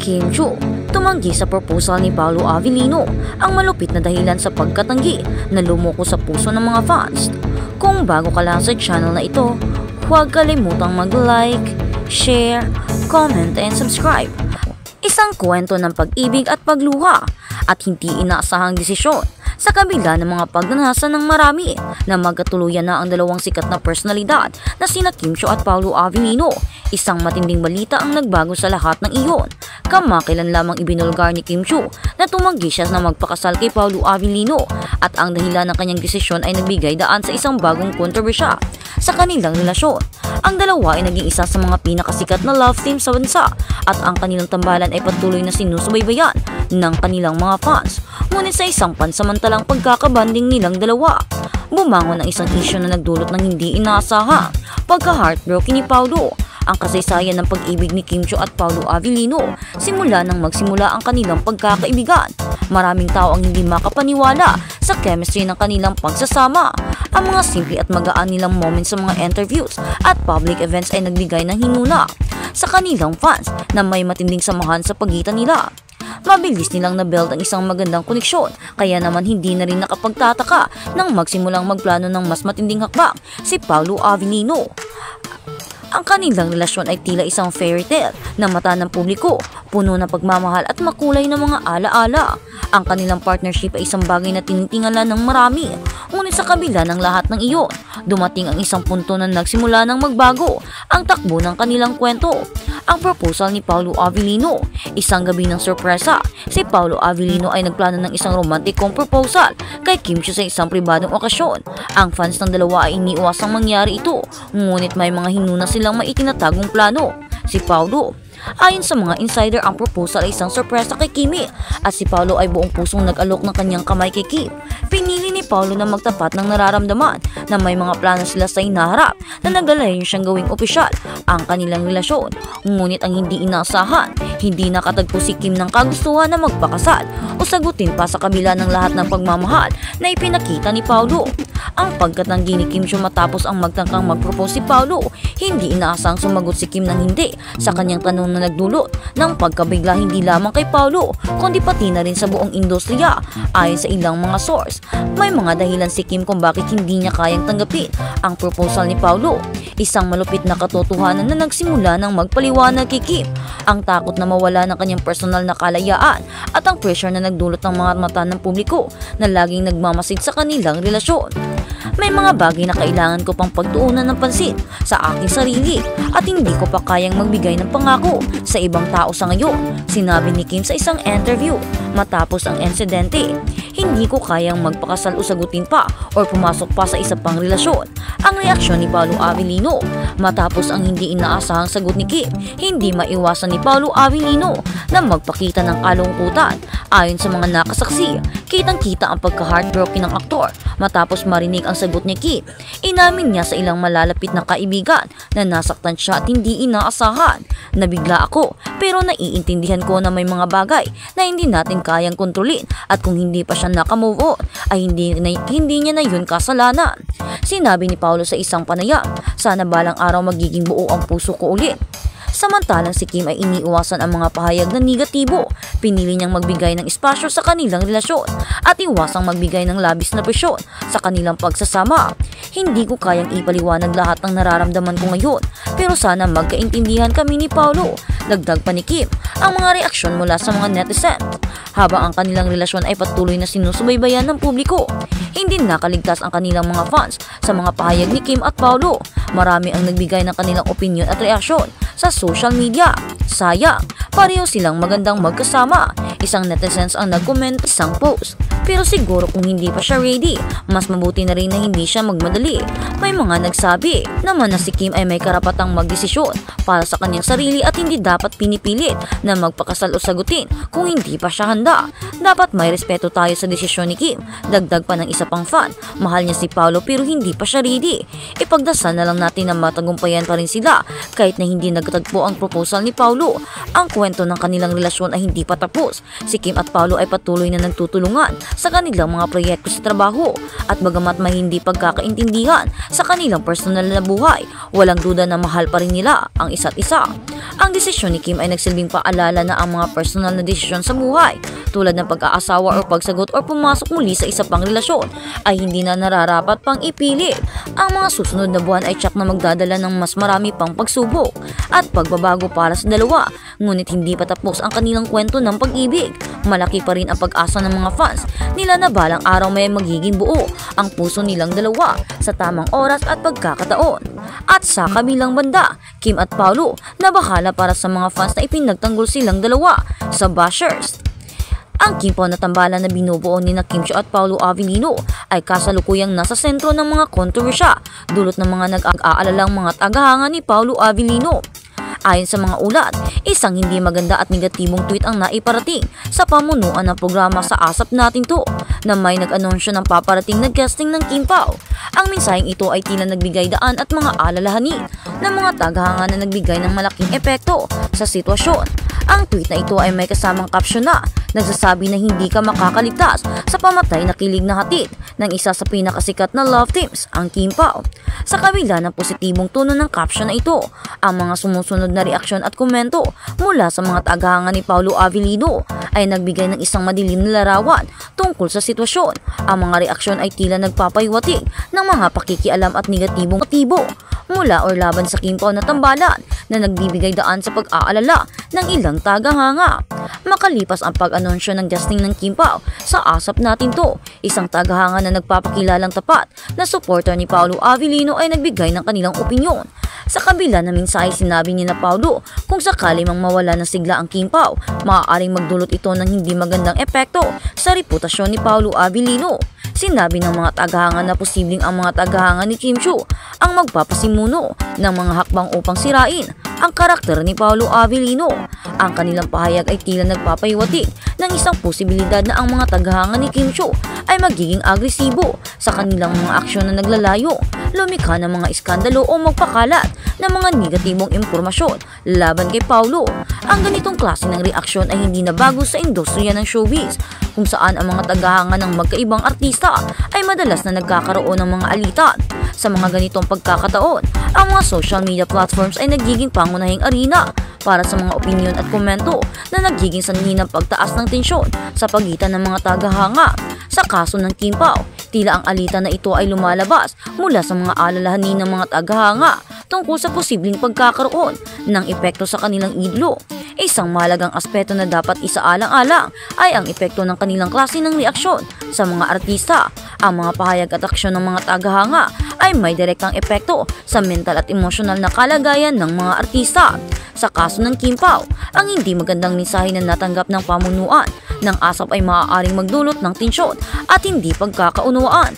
Kim Chiu tumanggi sa proposal ni Paolo Avellino, ang malupit na dahilan sa pagkatanggi na lumuko sa puso ng mga fans. Kung bago ka lang sa channel na ito, huwag kalimutang mag-like, share, comment, and subscribe. Isang kwento ng pag-ibig at pagluha at hindi inaasahang desisyon sa kabila ng mga pagnanasa ng marami na magkatuluyan na ang dalawang sikat na personalidad na sina Kim Chiu at Paolo Avellino. Isang matinding balita ang nagbago sa lahat ng iyon. Kamakailan lamang ibinulgar ni Kim Chiu na tumanggi siya na magpakasal kay Paolo Avellino at ang dahilan ng kanyang desisyon ay nagbigay daan sa isang bagong kontrobersya sa kanilang relasyon. Ang dalawa ay naging isa sa mga pinakasikat na love team sa bansa at ang kanilang tambalan ay patuloy na sinusubaybayan ng kanilang mga fans. Ngunit sa isang pansamantalang pagkakabanding nilang dalawa, bumangon ang isang issue na nagdulot ng hindi inaasahang pagka-heartbroken ni Paolo. Ang kasaysayan ng pag-ibig ni Kim Chiu at Paolo Avellino simula nang magsimula ang kanilang pagkakaibigan. Maraming tao ang hindi makapaniwala sa chemistry ng kanilang pagsasama. Ang mga simple at magaan nilang moments sa mga interviews at public events ay nagbigay ng hinuna sa kanilang fans na may matinding samahan sa pagitan nila. Mabilis nilang na-build ang isang magandang koneksyon, kaya naman hindi na rin nakapagtataka nang magsimulang magplano ng mas matinding hakbang si Paolo Avellino. Ang kanilang relasyon ay tila isang fairy tale na mata ng publiko, puno ng pagmamahal at makulay na mga alaala. Ang kanilang partnership ay isang bagay na tinitingala ng marami. Ngunit sa kabila ng lahat ng iyon, dumating ang isang punto na nagsimula ng magbago ang takbo ng kanilang kwento. Ang proposal ni Paolo Avellino. Isang gabi ng sorpresa, si Paolo Avellino ay nagplano ng isang romantikong proposal kay Kim Chiu sa isang pribadong okasyon. Ang fans ng dalawa ay iniiwasang mangyari ito, ngunit may mga hinuna silang maitinatagong plano. Si Paolo, ayon sa mga insider, ang proposal ay isang sorpresa kay Kimi at si Paolo ay buong pusong nag-alok ng kanyang kamay kay Kim. Pinili ni Paolo na magtapat ng nararamdaman na may mga plano sila sa hinaharap na naglalayon siyang gawing opisyal ang kanilang relasyon. Ngunit ang hindi inaasahan, hindi nakatagpo si Kim ng kagustuhan na magpakasal o sagutin pa sa kabila ng lahat ng pagmamahal na ipinakita ni Paolo. Ang pagkatanggi ni Kim Chiu matapos ang magtangkang mag-propose si Paolo, hindi inaasang sumagot si Kim ng hindi sa kanyang tanong na nagdulot ng pagkabigla hindi lamang kay Paolo kundi pati na rin sa buong industriya. Ayon sa ilang mga source, may mga dahilan si Kim kung bakit hindi niya kayang tanggapin ang proposal ni Paolo. Isang malupit na katotohanan na nagsimula ng magpaliwanag kay Kim, ang takot na mawala ng kanyang personal na kalayaan at ang pressure na nagdulot ng mga mata ng publiko na laging nagmamasid sa kanilang relasyon. May mga bagay na kailangan ko pang pagtuunan ng pansin sa aking sarili at hindi ko pa kayang magbigay ng pangako sa ibang tao sa ngayon, sinabi ni Kim sa isang interview matapos ang insidente. Hindi ko kayang magpakasal o sagutin pa o pumasok pa sa isa pang relasyon. Ang reaksyon ni Paolo Avellino matapos ang hindi inaasahang sagot ni Kim. Hindi maiwasan ni Paolo Avellino na magpakita ng kalungkutan. Ayon sa mga nakasaksi, kitang-kita ang pagka-heartbroken ng aktor matapos marinig ang sagot ni Kim. Inamin niya sa ilang malalapit na kaibigan na nasaktan siya at hindi inaasahan. Nabigla ako pero naiintindihan ko na may mga bagay na hindi natin kayang kontrolin at kung hindi pa siya nakamove on ay hindi niya na yun kasalanan. Sinabi ni Paolo sa isang panayam, sana balang araw magiging buo ang puso ko ulit. Samantalang si Kim ay iniiwasan ang mga pahayag na negatibo. Pinili niyang magbigay ng espasyo sa kanilang relasyon at iwasang magbigay ng labis na presyon sa kanilang pagsasama. Hindi ko kayang ipaliwanag lahat ng nararamdaman ko ngayon, pero sana magkaintindihan kami ni Paolo. Dagdag pa ni Kim ang mga reaksyon mula sa mga netizens. Habang ang kanilang relasyon ay patuloy na sinusubaybayan ng publiko, hindi nakaligtas ang kanilang mga fans sa mga pahayag ni Kim at Paolo. Marami ang nagbigay ng kanilang opinion at reaksyon sa social media. Sayang, pareho silang magandang magkasama. Isang netizens ang nag-comment isang post. Pero siguro kung hindi pa siya ready, mas mabuti na rin na hindi siya magmadali. May mga nagsabi naman na si Kim ay may karapatang magdesisyon para sa kanyang sarili at hindi dapat pinipilit na magpakasal o sagutin kung hindi pa siya handa. Dapat may respeto tayo sa desisyon ni Kim. Dagdag pa ng isa pang fan, mahal niya si Paolo pero hindi pa siya ready. Ipagdasal na lang natin na matagumpayan pa rin sila kahit na hindi nagtagpo ang proposal ni Paolo. Ang kwento ng kanilang relasyon ay hindi pa tapos. Si Kim at Paolo ay patuloy na nagtutulungan sa kanilang mga proyekto sa trabaho at bagamat may hindi pagkakaintindihan sa kanilang personal na buhay, walang duda na mahal pa rin nila ang isa't isa. Ang desisyon ni Kim ay nagsilbing paalala na ang mga personal na desisyon sa buhay tulad ng pag-aasawa o pagsagot o pumasok muli sa isa pang relasyon ay hindi na nararapat pang ipili. Ang mga susunod na buwan ay tiyak na magdadala ng mas marami pang pagsubok at pagbabago para sa dalawa, ngunit hindi pa tapos ang kanilang kwento ng pag-ibig. Malaki pa rin ang pag-asa ng mga fans nila na balang araw may magiging buo ang puso nilang dalawa sa tamang oras at pagkakataon. At sa kabilang banda, Kim at Paulo na bahala para sa mga fans na ipinagtanggol silang dalawa sa bashers. Ang kimpo na tambalan na binubuo ni Kim Chiu at Paulo Avellino ay kasalukuyang nasa sentro ng mga kontrobersya dulot ng mga nag-aalalang mga tagahanga ni Paulo Avellino. Ayon sa mga ulat, isang hindi maganda at negatibong tweet ang naiparating sa pamunuan ng programa sa Asap Natin To na may nag-anunsyo ng paparating na guesting ng Kim Pao. Ang mensaheng ito ay tila nagbigay daan at mga alalahanin ng mga tagahanga na nagbigay ng malaking epekto sa sitwasyon. Ang tweet na ito ay may kasamang caption na nagsasabi na hindi ka makakaligtas sa pamatay na kilig na hatid ng isa sa pinakasikat na love teams, ang Kim Pao. Sa kabila ng positibong tono ng caption na ito, ang mga sumusunod na reaksyon at komento mula sa mga tagahanga ni Paulo Avellino ay nagbigay ng isang madilim na larawan tungkol sa sitwasyon. Ang mga reaksyon ay tila nagpapahiwatig ng mga pakikialam at negatibong motibo mula or laban sa Kim Pao na tambalan na nagbibigay daan sa pag-aalala ng ilang tagahanga. Makalipas ang pag-anunsyo ng guesting ng Kim Pao sa Asap Natin To, isang tagahanga na nagpapakilalang tapat na supporter ni Paulo Avellino ay nagbigay ng kanilang opinyon. Sa kabila na mensahe sinabi ni na Paulo kung sakali mang mawala ng sigla ang Kim Pao, maaaring magdulot ito ng hindi magandang epekto sa reputasyon ni Paulo Avellino. Sinabi ng mga tagahanga na posibleng ang mga tagahanga ni Kim Chiu ang magpapasimuno ng mga hakbang upang sirain ang karakter ni Paulo Avellino. Ang kanilang pahayag ay tila nagpapahiwatig ng isang posibilidad na ang mga tagahanga ni Kim Chiu ay magiging agresibo sa kanilang mga aksyon na naglalayo, lumikha ng mga iskandalo o magpakalat ng mga negatibong impormasyon laban kay Paulo. Ang ganitong klase ng reaksyon ay hindi na bago sa industriya ng showbiz, kung saan ang mga tagahanga ng magkaibang artista ay madalas na nagkakaroon ng mga alitan. Sa mga ganitong pagkakataon, ang mga social media platforms ay nagiging pangunahing arena para sa mga opinyon at komento na nagiging sanhi ng pagtaas ng tensyon sa pagitan ng mga tagahanga. Sa kaso ng Kim Pao, tila ang alitan na ito ay lumalabas mula sa mga alalahanin ng mga tagahanga tungkol sa posibleng pagkakaroon ng epekto sa kanilang idolo. Isang mahalagang aspeto na dapat isaalang-alang ay ang epekto ng kanilang klase ng reaksyon sa mga artista. Ang mga pahayag at aksyon ng mga tagahanga ay may direktang epekto sa mental at emosyonal na kalagayan ng mga artista. Sa kaso ng Kim Pao, ang hindi magandang mensahe na natanggap ng pamunuan ng ASAP ay maaaring magdulot ng tensyon at hindi pagkakaunawaan